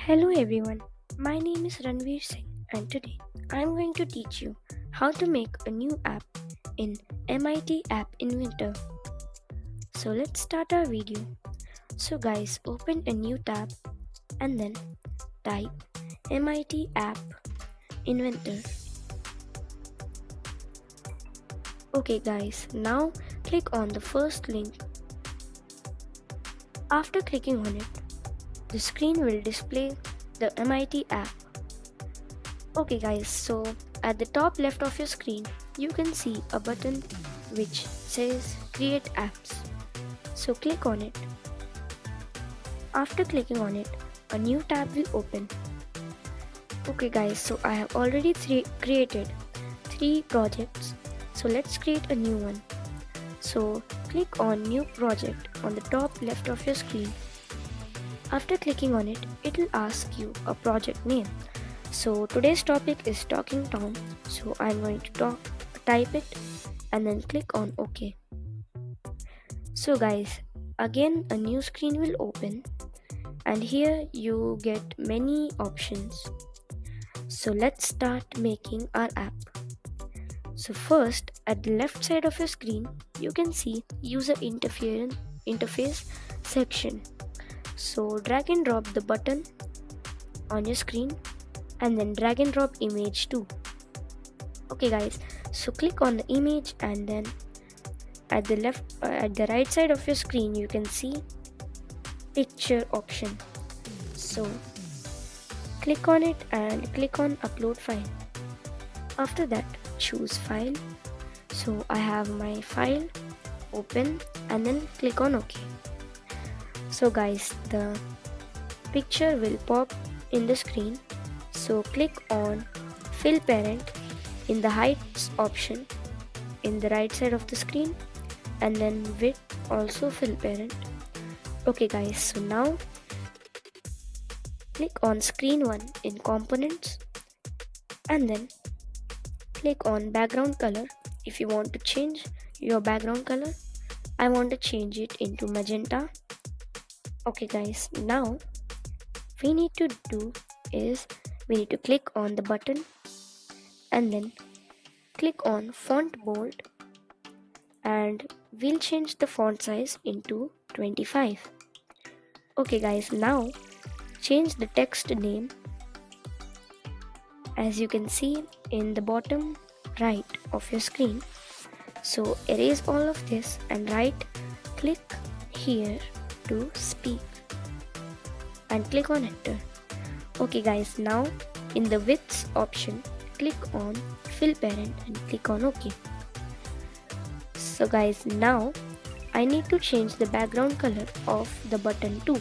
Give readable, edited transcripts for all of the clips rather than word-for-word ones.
Hello everyone, my name is Ranveer Singh and today I am going to teach you how to make a new app in MIT App Inventor. So let's start our video. So guys, open a new tab and then type MIT App Inventor. Okay guys, now click on the first link. After clicking on it, the screen will display the MIT app. Okay guys, so at the top left of your screen, you can see a button which says create apps. So click on it. After clicking on it, a new tab will open. Okay guys, so I have already created 3 projects. So let's create a new one. So click on new project on the top left of your screen. After clicking on it, it will ask you a project name. So today's topic is Talking Tom. So I'm going to type it and then click on OK. So guys, again a new screen will open and here you get many options. So let's start making our app. So first, at the left side of your screen, you can see user interface section. So drag and drop the button on your screen and then drag and drop image too. Okay guys, so click on the image and then at the right side of your screen you can see picture option. So click on it and click on upload file. After that, choose file. So I have my file open and then click on OK. So guys, the picture will pop in the screen. So click on fill parent in the heights option in the right side of the screen and then width also fill parent. Okay guys, so now click on screen 1 in components and then click on background color. If you want to change your background color, I want to change it into magenta. Okay guys, now we need to click on the button and then click on font bold and we'll change the font size into 25. Okay guys, now change the text name. As you can see in the bottom right of your screen. So erase all of this and click here to speak and click on enter. Okay guys, now in the width option, click on fill parent and click on OK. So guys, now I need to change the background color of the button too.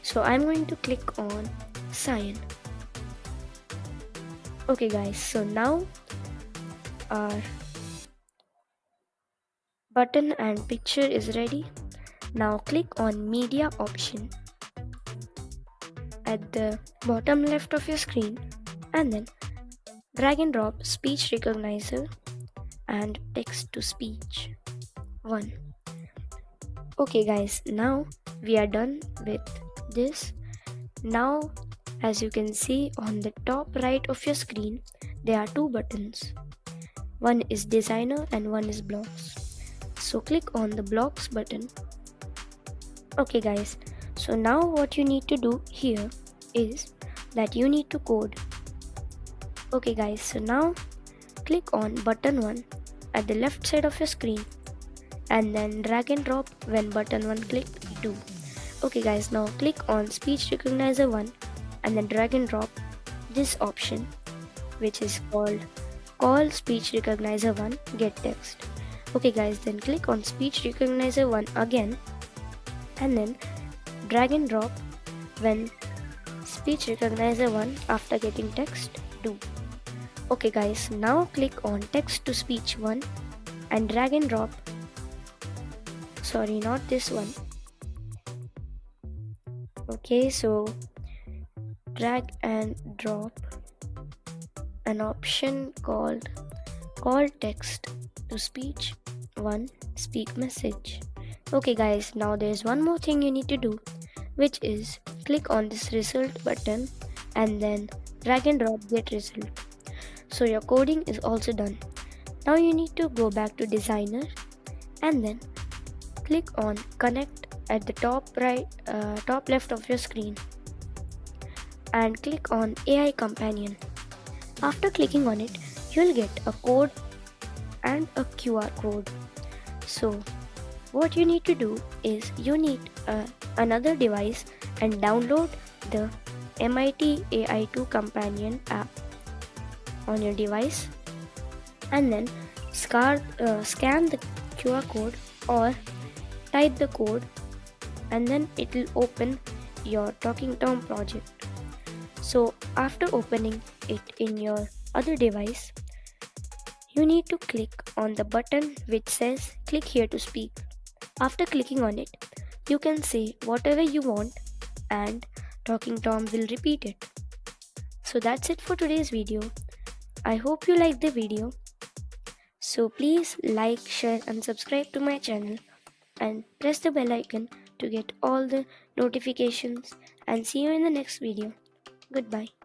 So I'm going to click on cyan. Okay guys, so now our button and picture is ready. Now click on media option at the bottom left of your screen and then drag and drop speech recognizer and text to speech 1. Okay guys, now we are done with this. Now as you can see on the top right of your screen, there are 2 buttons. One is designer and one is blocks. So click on the blocks button. Okay guys, so now what you need to do here is that you need to code. Okay guys, so now click on button 1 at the left side of your screen and then drag and drop when button 1 clicked do. Okay guys, now click on speech recognizer 1 and then drag and drop this option which is called call speech recognizer 1 get text. Okay guys, then click on speech recognizer 1 again and then drag and drop when speech recognizer 1 after getting text do. Okay guys, now click on text to speech 1 and drag and drop, sorry, not this one. Okay, so drag and drop an option called call text to speech 1 speak message. Okay guys, now there's one more thing you need to do, which is click on this result button and then drag and drop get result. So your coding is also done. Now you need to go back to designer and then click on connect at the top left of your screen and click on AI companion. After clicking on it, you'll get a code and a QR code. So what you need to do is you need another device and download the MIT AI2 companion app on your device and then scan the QR code or type the code and then it will open your Talking Tom project. So after opening it in your other device, you need to click on the button which says click here to speak. After clicking on it, you can say whatever you want and Talking Tom will repeat it. So that's it for today's video. I hope you liked the video. So please like, share and subscribe to my channel and press the bell icon to get all the notifications and see you in the next video. Goodbye.